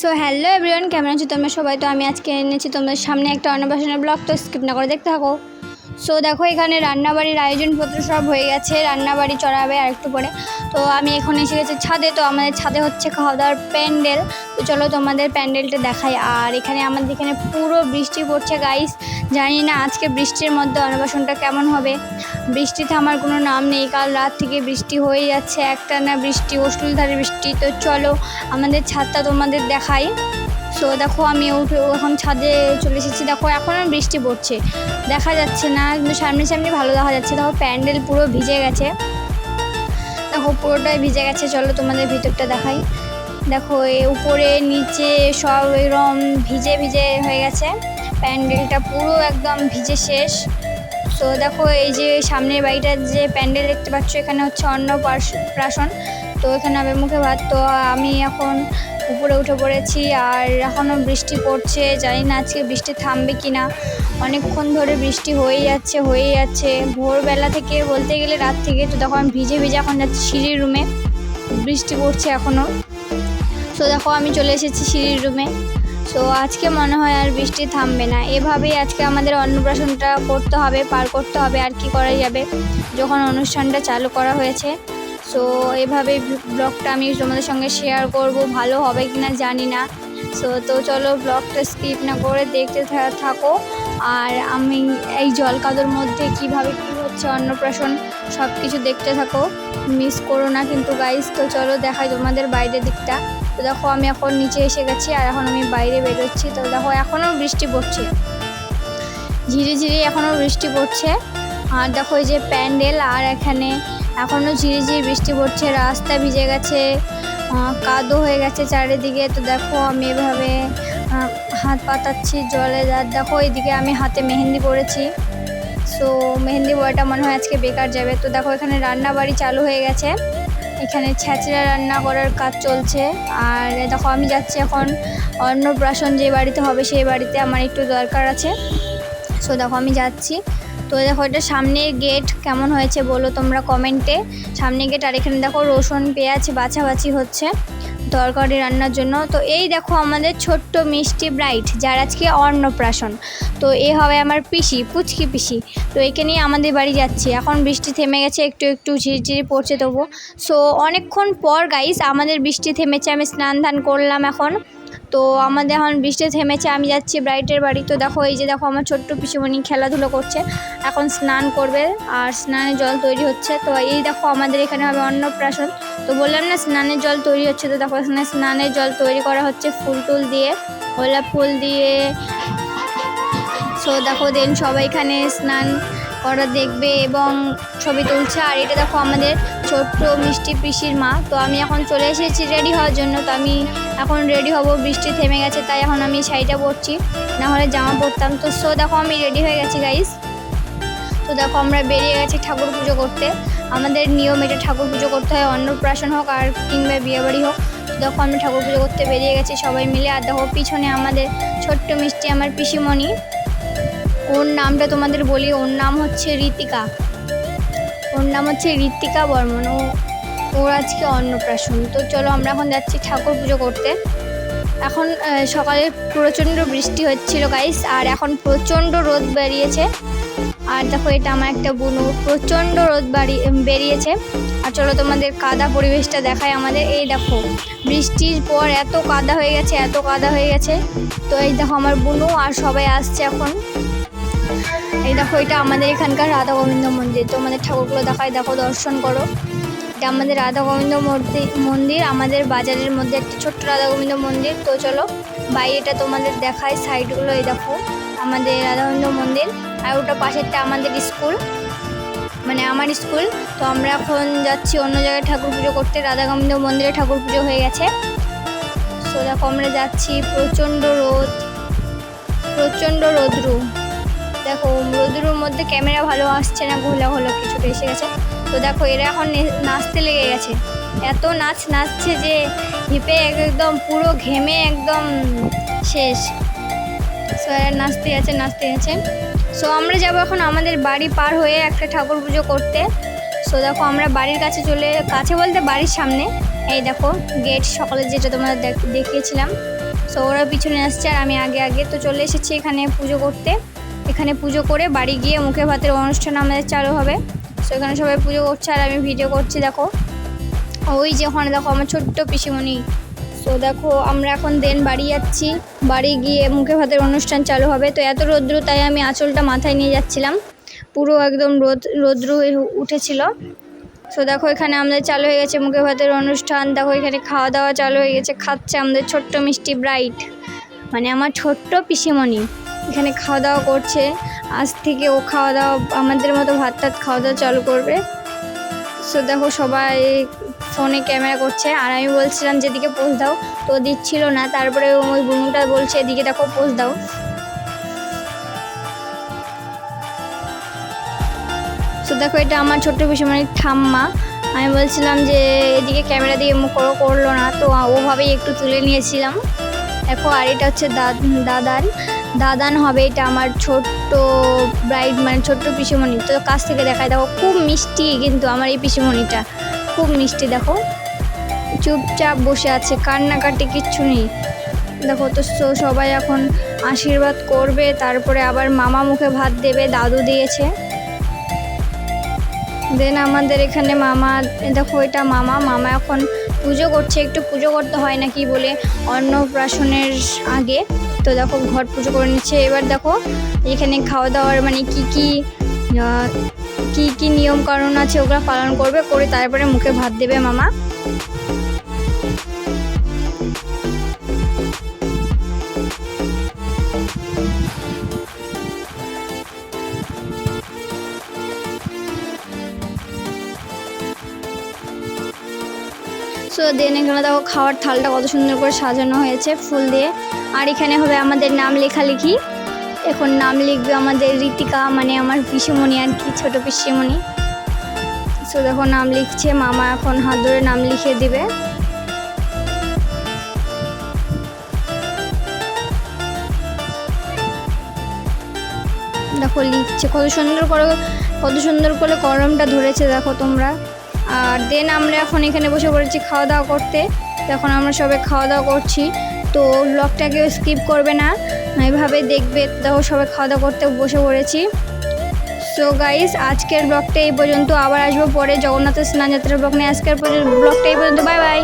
So hello everyone, কেমন আছো তোমরা সবাই? তো আমি আজকে এনেছি তোমাদের সামনে একটা অন্নপ্রাশনের ব্লগ, তো স্কিপ না করে দেখতে থাকো। সো দেখো, এখানে রান্নাবাড়ির আয়োজনপত্র সব হয়ে গেছে, রান্নাবাড়ি চড়াবে আর একটু পরে। তো আমি এখন এসে গেছি ছাদে। তো আমাদের ছাদে হচ্ছে খাওয়া দাওয়ার প্যান্ডেল। তো চলো তোমাদের প্যান্ডেলটা দেখাই। আর এখানে আমাদের এখানে পুরো বৃষ্টি পড়ছে গাইস। জানি না আজকে বৃষ্টির মধ্যে অন্নপ্রাশনটা কেমন হবে। বৃষ্টি থামার কোনো নাম নেই, কাল রাত থেকে বৃষ্টি হয়ে যাচ্ছে, একটানা বৃষ্টি, অশ্রুধারে বৃষ্টি। তো চলো আমাদের ছাদটা তোমাদের দেখাই। সো দেখো, আমি এখন ছাদে চলে এসেছি। দেখো এখনও বৃষ্টি পড়ছে, দেখা যাচ্ছে না, কিন্তু সামনে সামনে ভালো দেখা যাচ্ছে। দেখো প্যান্ডেল পুরো ভিজে গেছে, দেখো পুরোটাই ভিজে গেছে। চলো তোমাদের ভিতরটা দেখাই। দেখো উপরে নিচে সব এরকম ভিজে ভিজে হয়ে গেছে, প্যান্ডেলটা পুরো একদম ভিজে শেষ। তো দেখো এই যে সামনের বাড়িটার যে প্যান্ডেল দেখতে পাচ্ছ, এখানে হচ্ছে অন্নপ্রাশন। তো এখানে হবে মুখে ভাত। তো আমি এখন উপরে উঠে পড়েছি, আর এখনও বৃষ্টি পড়ছে, জানি না আজকে বৃষ্টি থামবে কি না। অনেকক্ষণ ধরে বৃষ্টি হয়েই যাচ্ছে ভোরবেলা থেকে, বলতে গেলে রাত থেকে। তো দেখো আমি ভিজে ভিজে এখন যাচ্ছি সিঁড়ির রুমে, বৃষ্টি পড়ছে এখনও। তো দেখো আমি চলে এসেছি সিঁড়ির রুমে। তো আজকে মনে হয় আর বৃষ্টি থামবে না, এভাবেই আজকে আমাদের অন্নপ্রাশনটা করতে হবে, পার করতে হবে। আর কি করা যাবে যখন অনুষ্ঠানটা চালু করা হয়েছে। সো এভাবেই ব্লগটা আমি তোমাদের সঙ্গে শেয়ার করব, ভালো হবে কি না জানি না। তো চলো ব্লগটা স্কিপ না করে দেখতে থাকো। আর আমি এই জল কাদোর মধ্যে কিভাবে কী হচ্ছে অন্নপ্রাশন সব কিছু দেখতে থাকো, মিস করো না কিন্তু গাইস। তো চলো দেখাই তোমাদের বাইরের দিকটা। তো দেখো আমি এখন নিচে এসে গেছি, আর এখন আমি বাইরে বেরোচ্ছি। তো দেখো এখনও বৃষ্টি পড়ছে, ঝিরিঝিরি এখনও বৃষ্টি পড়ছে। আর দেখো এই যে প্যান্ডেল, আর এখানে এখনও ঝিরিঝিরি বৃষ্টি পড়ছে, রাস্তা ভিজে গেছে, কাদো হয়ে গেছে চারিদিকে। তো দেখো আমি এভাবে হাত পাতাচ্ছি জলে। আর দেখো এইদিকে আমি হাতে মেহেন্দি পরেছি। সো মেহেন্দি পরাটা মনে হয় আজকে বেকার যাবে। তো দেখো এখানে রান্নাবাড়ি চালু হয়ে গেছে, এখানে ছ্যাঁচড়া রান্না করার কাজ চলছে। আর দেখো আমি যাচ্ছি এখন অন্নপ্রাশন যে বাড়িতে হবে সেই বাড়িতে, আমার একটু দরকার আছে। সো দেখো আমি যাচ্ছি। তো দেখো এটা সামনের গেট, কেমন হয়েছে বলো তোমরা কমেন্টে। সামনের গেট, আর এখানে দেখো রসুন পেঁয়াজ বাছাবাছি হচ্ছে তরকারি রান্নার জন্য। তো এই দেখো আমাদের ছোট্ট মিষ্টি ব্রাইট, যার আজকে অন্নপ্রাশন। তো এ হবে আমার পিসি, পুচকি পিসি। তো একে নিয়ে আমাদের বাড়ি যাচ্ছি। এখন বৃষ্টি থেমে গেছে, একটু একটু ঝিরিঝিরি পড়ছে তবু। সো অনেকক্ষণ পর গাইস আমাদের বৃষ্টি থেমেছে, আমি স্নান ধান করলাম এখন। তো আমাদের এখন বৃষ্টি থেমেছে, আমি যাচ্ছি ব্রাইটের বাড়ি। তো দেখো এই যে দেখো আমার ছোট্ট পিসিমণি খেলাধুলো করছে, এখন স্নান করবে, আর স্নানের জল তৈরি হচ্ছে। তো এই দেখো আমাদের এখানে হবে অন্নপ্রাশন। তো বললাম না স্নানের জল তৈরি হচ্ছে। তো দেখো এখানে স্নানের জল তৈরি করা হচ্ছে ফুল টুল দিয়ে, গোলাপ ফুল দিয়ে। সো দেখো দেন সবাই এখানে স্নান করা দেখবে এবং ছবি তুলছে। আর এটা দেখো আমাদের ছোট্ট মিষ্টি পিসির মা। তো আমি এখন চলে এসেছি রেডি হওয়ার জন্য। তো আমি এখন রেডি হব, বৃষ্টি থেমে গেছে তাই এখন আমি শাড়িটা পরছি, না হলে জামা পরতাম। তো সো দেখো আমি রেডি হয়ে গেছি গাইস। তো দেখো আমরা বেরিয়ে গেছি ঠাকুর পুজো করতে। আমাদের নিয়ম এটা, ঠাকুর পুজো করতে হয়, অন্নপ্রাশন হোক আর কিংবা বিয়েবাড়ি হোক। দেখো আমি ঠাকুর পুজো করতে বেরিয়ে গেছি সবাই মিলে। আর দেখো পিছনে আমাদের ছোট্ট মিষ্টি আমার পিসিমণি, ওর নামটা তোমাদের বলি, ওর নাম হচ্ছে ঋতিকা, ঋতিকা বর্মন। ওর আজকে অন্নপ্রাশন। তো চলো আমরা এখন যাচ্ছি ঠাকুর পুজো করতে। এখন সকালে প্রচণ্ড বৃষ্টি হচ্ছিল গাইস, আর এখন প্রচণ্ড রোদ বেরিয়েছে। আর দেখো এটা আমার একটা বুনু, প্রচণ্ড রোদ বেরিয়েছে। আর চলো তোমাদের কাদা পরিবেশটা দেখায় আমাদের। এই দেখো বৃষ্টির পর এত কাদা হয়ে গেছে। তো এই দেখো আমার বুনু আর সবাই আসছে এখন। এই দেখো এটা আমাদের এখানকার রাধা গোবিন্দ মন্দির। তো আমাদের ঠাকুরগুলো দেখায়, দেখো দর্শন করো। এটা আমাদের রাধা গোবিন্দ মন্দির, আমাদের বাজারের মধ্যে একটা ছোট্ট রাধা গোবিন্দ মন্দির। তো চলো বাইরেটা তোমাদের দেখায়, সাইডগুলো। এই দেখো আমাদের রাধা গোবিন্দ মন্দির, আর ওটা পাশেরটা আমাদের স্কুল, মানে আমার স্কুল। তো আমরা এখন যাচ্ছি অন্য জায়গায় ঠাকুর পুজো করতে, রাধা গোবিন্দ মন্দিরে ঠাকুর পুজো হয়ে গেছে। তো দেখো আমরা যাচ্ছি, প্রচণ্ড রৌদ্রু। দেখো রোদ্রুর মধ্যে ক্যামেরা ভালো আসছে না, ঘোলা কিছুটা এসে গেছে। তো দেখো এরা এখন নাচতে লেগে গেছে, এত নাচছে যে হিপে একদম পুরো ঘেমে একদম শেষ। সো এরা নাচতে গেছে। সো আমরা যাবো এখন আমাদের বাড়ি পার হয়ে একটা ঠাকুর পুজো করতে। সো দেখো আমরা বাড়ির কাছে বলতে বাড়ির সামনে। এই দেখো গেট, সকালে যেটা তোমাদের দেখিয়েছিলাম। সো ওরা পিছনে আসছে আর আমি আগে আগে। তো চলে এসেছি এখানে পুজো করতে। এখানে পুজো করে বাড়ি গিয়ে মুখে ভাতের অনুষ্ঠান আমাদের চালু হবে। সো এখানে সবাই পুজো করছে আর আমি ভিডিও করছি। দেখো ওই যে ওখানে দেখো আমার ছোট্ট পিসিমণি। তো দেখো আমরা এখন বাড়ি যাচ্ছি। বাড়ি গিয়ে মুখে ভাতের অনুষ্ঠান চালু হবে। তো এত রৌদ্র, তাই আমি আঁচলটা মাথায় নিয়ে যাচ্ছিলাম। পুরো একদম রৌদ্র উঠেছিল। তো দেখো এখানে আমাদের চালু হয়ে গেছে মুখে ভাতের অনুষ্ঠান। দেখো এখানে খাওয়া দাওয়া চালু হয়ে গেছে। খাচ্ছে আমাদের ছোট্ট মিষ্টি ব্রাইট, মানে আমার ছোট্ট পিসিমণি। এখানে খাওয়া দাওয়া করছে। আজ থেকে ও খাওয়া দাওয়া আমাদের মতো ভাত খাওয়া দাওয়া চালু করবে। সো দেখো সবাই ফোনে ক্যামেরা করছে আর আমি বলছিলাম যেদিকে পোজ দাও, তো দিচ্ছিল না। তারপরে ওই বুনুটা বলছে এদিকে দেখো পোজ দাও। সো দেখো এটা আমার ছোট্ট পিসিমণির ঠাম্মা। আমি বলছিলাম যে এদিকে ক্যামেরা দিয়ে মুখ করলো না, তো ওভাবেই একটু তুলে নিয়েছিলাম। দেখো আর এটা হচ্ছে দাদান হবে। এটা আমার ছোট্ট ব্রাইড, মানে ছোট্ট পিসিমণি। তো কাছ থেকে দেখায় দেখো খুব মিষ্টি, কিন্তু আমার এই পিসিমণিটা খুব মিষ্টি। দেখো চুপচাপ বসে আছে, কান্নাকাটি কিচ্ছু নেই। দেখো তো সবাই এখন আশীর্বাদ করবে, তারপরে আবার মামা মুখে ভাত দেবে, দাদু দিয়েছে। দেন আমাদের এখানে মামা, দেখো এটা মামা এখন পুজো করছে। একটু পুজো করতে হয় নাকি বলে অন্নপ্রাশনের আগে। তো দেখো ঘর পুজো করে নিচ্ছে। এবার দেখো এখানে খাওয়া দাওয়ার মানে কি নিয়ম কানুন আছে ওগুলো পালন করবে, করে তারপরে মুখে ভাত দেবে মামা। সো দেন এখানে দেখো খাওয়ার থালটা কত সুন্দর করে সাজানো হয়েছে ফুল দিয়ে। আর এখানে হবে আমাদের নাম লেখালেখি। এখন নাম লিখবে আমাদের ঋতিকা, মানে আমার পিসিমণি আর কি, ছোটো পিসিমণি। সো দেখো নাম লিখছে, মামা এখন হাত ধরে নাম লিখে দিবে। দেখো লিখছে কত সুন্দর করে কলমটা ধরেছে দেখো তোমরা। আর দেন আমরা এখন এখানে বসে পড়েছি খাওয়া দাওয়া করতে। এখন আমরা সবাই খাওয়া দাওয়া করছি। তো ব্লগটাকেও স্কিপ করবে না, এভাবে দেখবে। দেখো সবাই খাওয়া দাওয়া করতে বসে পড়েছি। সো গাইস আজকের ব্লগটা এই পর্যন্ত। আবার আসবো পরে জগন্নাথের স্নান যাত্রার ব্লগ নিয়ে। আজকের ব্লগটা এই পর্যন্ত। Bye bye.